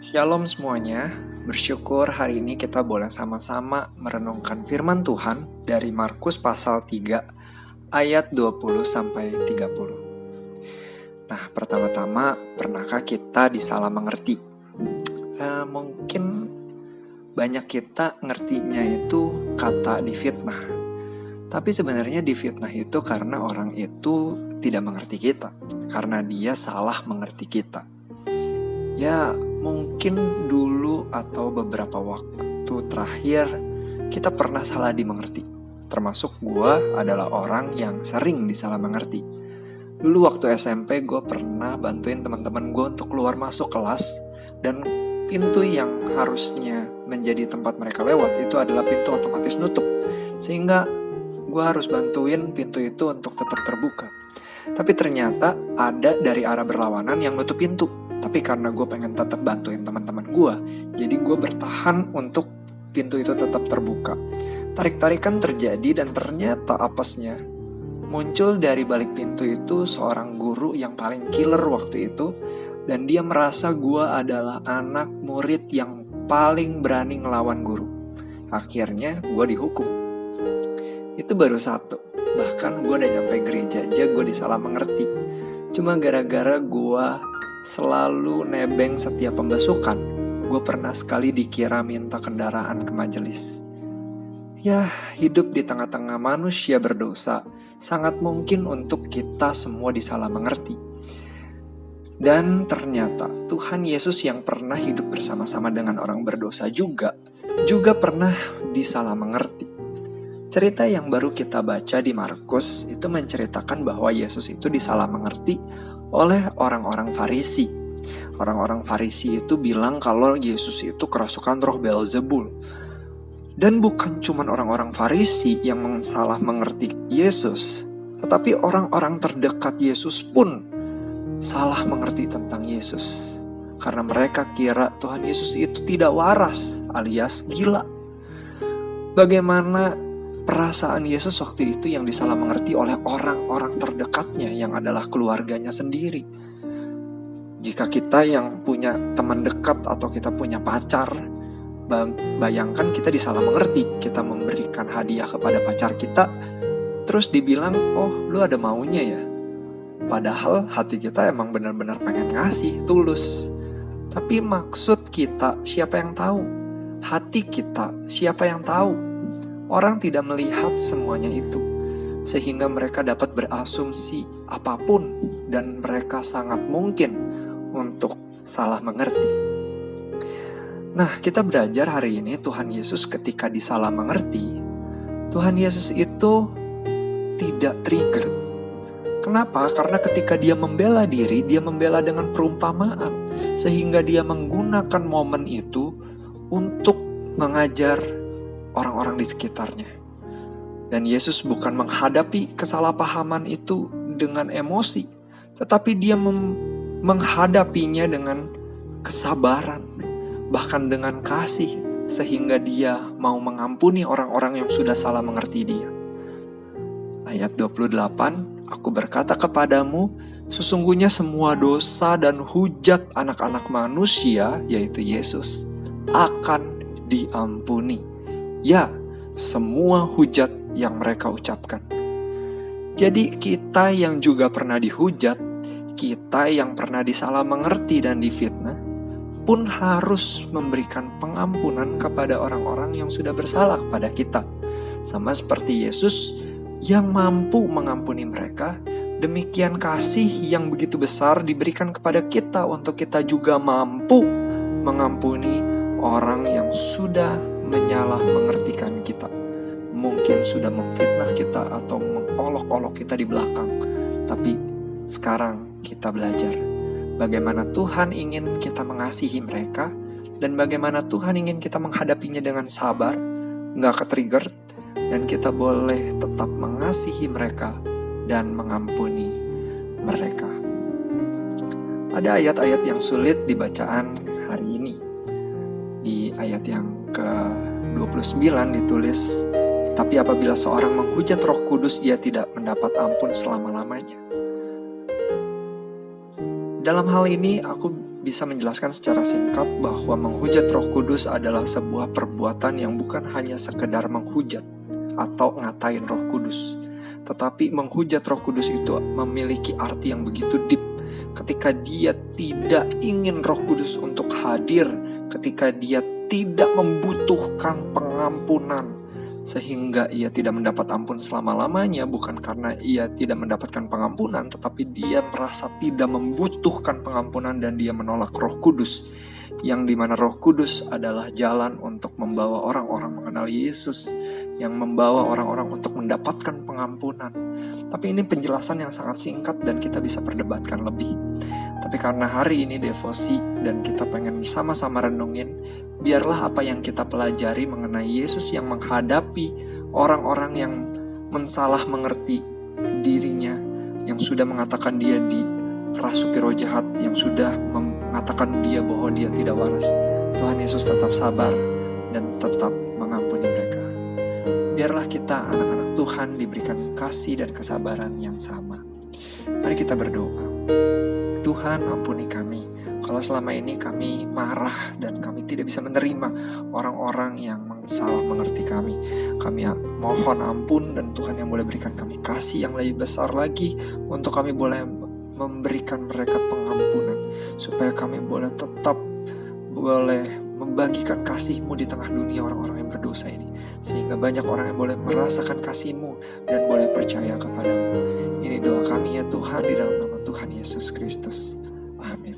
Shalom semuanya, bersyukur hari ini kita boleh sama-sama merenungkan firman Tuhan dari Markus pasal 3 ayat 20-30. Nah, pertama-tama, pernahkah kita disalah mengerti? Mungkin banyak kita ngertinya itu kata difitnah. Tapi sebenarnya difitnah itu karena orang itu tidak mengerti kita, karena dia salah mengerti kita. Ya mungkin dulu atau beberapa waktu terakhir kita pernah salah dimengerti. Termasuk gue adalah orang yang sering disalah mengerti. Dulu waktu SMP gue pernah bantuin teman-teman gue untuk keluar masuk kelas, dan pintu yang harusnya menjadi tempat mereka lewat itu adalah pintu otomatis nutup, sehingga gue harus bantuin pintu itu untuk tetap terbuka. Tapi ternyata ada dari arah berlawanan yang nutup pintu. Tapi karena gue pengen tetap bantuin teman-teman gue, jadi gue bertahan untuk pintu itu tetap terbuka. Tarik-tarikan terjadi, dan ternyata apesnya muncul dari balik pintu itu seorang guru yang paling killer waktu itu. Dan dia merasa gue adalah anak murid yang paling berani ngelawan guru. Akhirnya gue dihukum. Itu baru satu. Bahkan gue udah nyampe gereja aja gue disalah mengerti. Cuma gara-gara gue selalu nebeng setiap pembesukan, gue pernah sekali dikira minta kendaraan ke majelis. Ya, hidup di tengah-tengah manusia berdosa sangat mungkin untuk kita semua disalah mengerti. Dan ternyata Tuhan Yesus yang pernah hidup bersama-sama dengan orang berdosa juga pernah disalah mengerti. Cerita yang baru kita baca di Markus itu menceritakan bahwa Yesus itu disalah mengerti oleh orang-orang Farisi. Orang-orang Farisi itu bilang kalau Yesus itu kerasukan roh Beelzebul. Dan bukan cuma orang-orang Farisi yang salah mengerti Yesus, tetapi orang-orang terdekat Yesus pun salah mengerti tentang Yesus. Karena mereka kira Tuhan Yesus itu tidak waras alias gila. Bagaimana perasaan Yesus waktu itu yang disalah mengerti oleh orang-orang terdekatnya yang adalah keluarganya sendiri. Jika kita yang punya teman dekat atau kita punya pacar, bayangkan kita disalah mengerti. Kita memberikan hadiah kepada pacar kita, terus dibilang, oh lu ada maunya ya. Padahal hati kita emang benar-benar pengen ngasih, tulus. Tapi maksud kita siapa yang tahu? Hati kita siapa yang tahu? Orang tidak melihat semuanya itu, sehingga mereka dapat berasumsi apapun, dan mereka sangat mungkin untuk salah mengerti. Nah, kita belajar hari ini Tuhan Yesus ketika disalah mengerti, Tuhan Yesus itu tidak trigger. Kenapa? Karena ketika dia membela diri, dia membela dengan perumpamaan, sehingga dia menggunakan momen itu untuk mengajar orang-orang di sekitarnya. Dan Yesus bukan menghadapi kesalahpahaman itu dengan emosi, tetapi dia menghadapinya dengan kesabaran, bahkan dengan kasih, sehingga dia mau mengampuni orang-orang yang sudah salah mengerti dia. Ayat 28, aku berkata kepadamu, sesungguhnya semua dosa dan hujat anak-anak manusia, yaitu Yesus, akan diampuni. Ya, semua hujat yang mereka ucapkan. Jadi kita yang juga pernah dihujat, kita yang pernah disalah mengerti dan difitnah, pun harus memberikan pengampunan kepada orang-orang yang sudah bersalah kepada kita. Sama seperti Yesus yang mampu mengampuni mereka, demikian kasih yang begitu besar diberikan kepada kita untuk kita juga mampu mengampuni orang yang sudah menyalah mengertikan kita. Mungkin sudah memfitnah kita atau mengolok-olok kita di belakang. Tapi sekarang kita belajar bagaimana Tuhan ingin kita mengasihi mereka, dan bagaimana Tuhan ingin kita menghadapinya dengan sabar, gak ke-trigger, dan kita boleh tetap mengasihi mereka dan mengampuni mereka. Ada ayat-ayat yang sulit dibacaan hari ini. Di ayat yang ke-29 ditulis, tapi apabila seorang menghujat Roh Kudus, ia tidak mendapat ampun selama-lamanya. Dalam hal ini aku bisa menjelaskan secara singkat bahwa menghujat Roh Kudus adalah sebuah perbuatan yang bukan hanya sekedar menghujat atau ngatain Roh Kudus, tetapi menghujat Roh Kudus itu memiliki arti yang begitu deep. Ketika dia tidak ingin Roh Kudus untuk hadir ketika dia tidak membutuhkan pengampunan sehingga ia tidak mendapat ampun selama-lamanya, bukan karena ia tidak mendapatkan pengampunan, tetapi dia merasa tidak membutuhkan pengampunan dan dia menolak Roh Kudus, yang dimana Roh Kudus adalah jalan untuk membawa orang-orang mengenal Yesus, yang membawa orang-orang untuk mendapatkan pengampunan. Tapi ini penjelasan yang sangat singkat dan kita bisa perdebatkan lebih. Tapi karena hari ini devosi dan kita pengen sama-sama renungin, biarlah apa yang kita pelajari mengenai Yesus yang menghadapi orang-orang yang mensalah mengerti dirinya, yang sudah mengatakan dia dirasuki roh jahat, yang sudah mengatakan dia bahwa dia tidak waras. Tuhan Yesus tetap sabar dan tetap mengampuni mereka. Biarlah kita anak-anak Tuhan diberikan kasih dan kesabaran yang sama. Mari kita berdoa. Tuhan, ampuni kami kalau selama ini kami marah dan kami tidak bisa menerima orang-orang yang salah mengerti kami. Kami mohon ampun dan Tuhan yang boleh berikan kami kasih yang lebih besar lagi untuk kami boleh memberikan mereka pengampunan, supaya kami boleh tetap boleh membagikan kasih-Mu di tengah dunia orang-orang yang berdosa ini, sehingga banyak orang yang boleh merasakan kasih-Mu dan boleh percaya kepadamu. Ini doa kami ya Tuhan, di dalam nama Tuhan Yesus Kristus. Amin.